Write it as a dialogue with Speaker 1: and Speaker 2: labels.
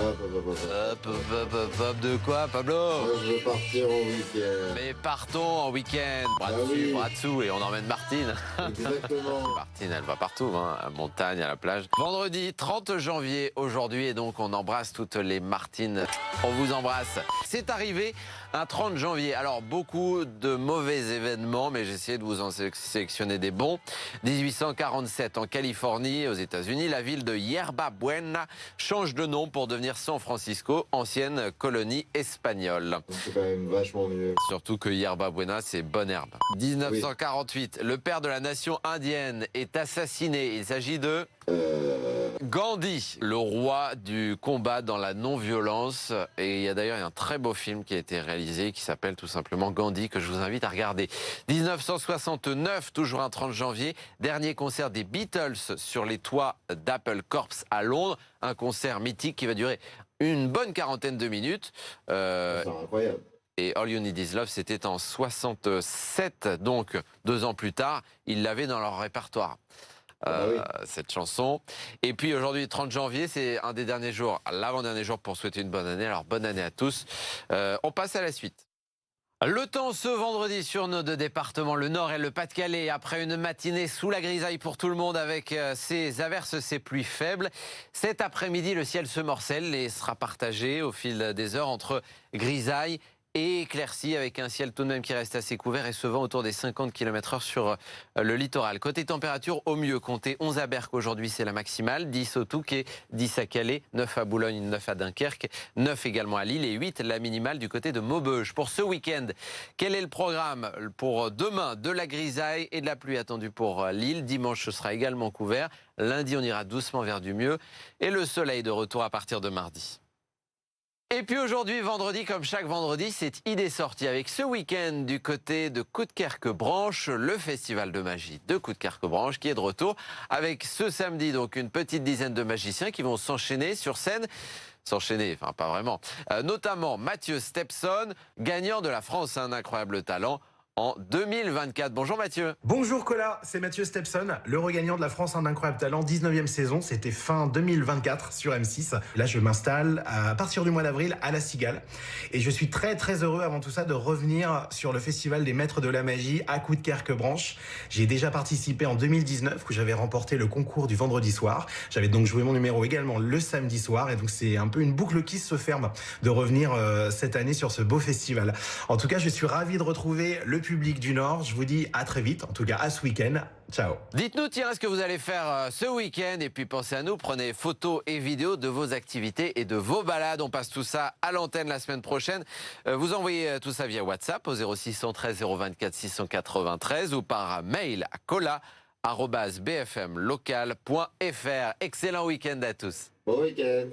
Speaker 1: Hop, de quoi, Pablo?
Speaker 2: Moi, je veux partir en week-end.
Speaker 1: Mais partons en week-end, bras dessus,
Speaker 2: oui.
Speaker 1: bras dessous, et on emmène Martine.
Speaker 2: Exactement.
Speaker 1: Martine, elle va partout, hein, à la montagne, à la plage. Vendredi 30 janvier aujourd'hui, et donc on embrasse toutes les Martines. On vous embrasse. C'est arrivé un 30 janvier. Alors, beaucoup de mauvais événements, mais j'ai essayé de vous en sélectionner des bons. 1847, en Californie, aux États-Unis, la ville de Yerba Buena change de nom pour devenir San Francisco, ancienne colonie espagnole.
Speaker 2: Donc, c'est quand même vachement mieux.
Speaker 1: Surtout que Yerba Buena, c'est bonne herbe. 1948, le père de la nation indienne est assassiné. Il s'agit de Gandhi, le roi du combat dans la non-violence. Et il y a d'ailleurs un très beau film qui a été réalisé qui s'appelle tout simplement Gandhi, que je vous invite à regarder. 1969, toujours un 30 janvier, dernier concert des Beatles sur les toits d'Apple Corps à Londres. Un concert mythique qui va durer une bonne quarantaine de minutes.
Speaker 2: C'est incroyable.
Speaker 1: Et All You Need Is Love, c'était en 67, donc 2 ans plus tard, ils l'avaient dans leur répertoire. Cette chanson. Et puis aujourd'hui, 30 janvier, c'est un des derniers jours, l'avant-dernier jour pour souhaiter une bonne année. Alors bonne année à tous. On passe à la suite. Le temps ce vendredi sur nos 2 départements, le Nord et le Pas-de-Calais, après une matinée sous la grisaille pour tout le monde avec ces averses, ces pluies faibles. Cet après-midi, le ciel se morcelle et sera partagé au fil des heures entre grisaille et éclaircie, avec un ciel tout de même qui reste assez couvert et ce vent autour des 50 km/h sur le littoral. Côté température, au mieux, comptez 11 à Berck aujourd'hui, c'est la maximale, 10 au Touquet, 10 à Calais, 9 à Boulogne, 9 à Dunkerque, 9 également à Lille et 8 la minimale du côté de Maubeuge. Pour ce week-end, quel est le programme pour demain? De la grisaille et de la pluie attendue pour Lille. Dimanche, ce sera également couvert. Lundi, on ira doucement vers du mieux et le soleil de retour à partir de mardi. Et puis aujourd'hui, vendredi, comme chaque vendredi, c'est idée sortie avec ce week-end du côté de Coudekerque-Branche, le festival de magie de Coudekerque-Branche qui est de retour avec ce samedi donc une petite dizaine de magiciens qui vont s'enchaîner sur scène. S'enchaîner, enfin pas vraiment. Notamment Mathieu Stepson, gagnant de la France un incroyable talent en 2024. Bonjour Mathieu.
Speaker 3: Bonjour Cola, c'est Mathieu Stepson, le regagnant de la France un incroyable talent, 19e saison, c'était fin 2024 sur M6. Là je m'installe à partir du mois d'avril à La Cigale et je suis très heureux avant tout ça de revenir sur le festival des maîtres de la magie à Coudekerque-Branche. J'ai déjà participé en 2019 où j'avais remporté le concours du vendredi soir. J'avais donc joué mon numéro également le samedi soir et donc c'est un peu une boucle qui se ferme de revenir cette année sur ce beau festival. En tout cas, je suis ravi de retrouver le public du Nord. Je vous dis à très vite, en tout cas à ce week-end. Ciao.
Speaker 1: Dites-nous tiens ce que vous allez faire ce week-end et puis pensez à nous, prenez photos et vidéos de vos activités et de vos balades. On passe tout ça à l'antenne la semaine prochaine. Vous envoyez tout ça via WhatsApp au 0613 024 693 ou par mail à cola@bfmlocal.fr. Excellent week-end à tous.
Speaker 2: Bon week-end.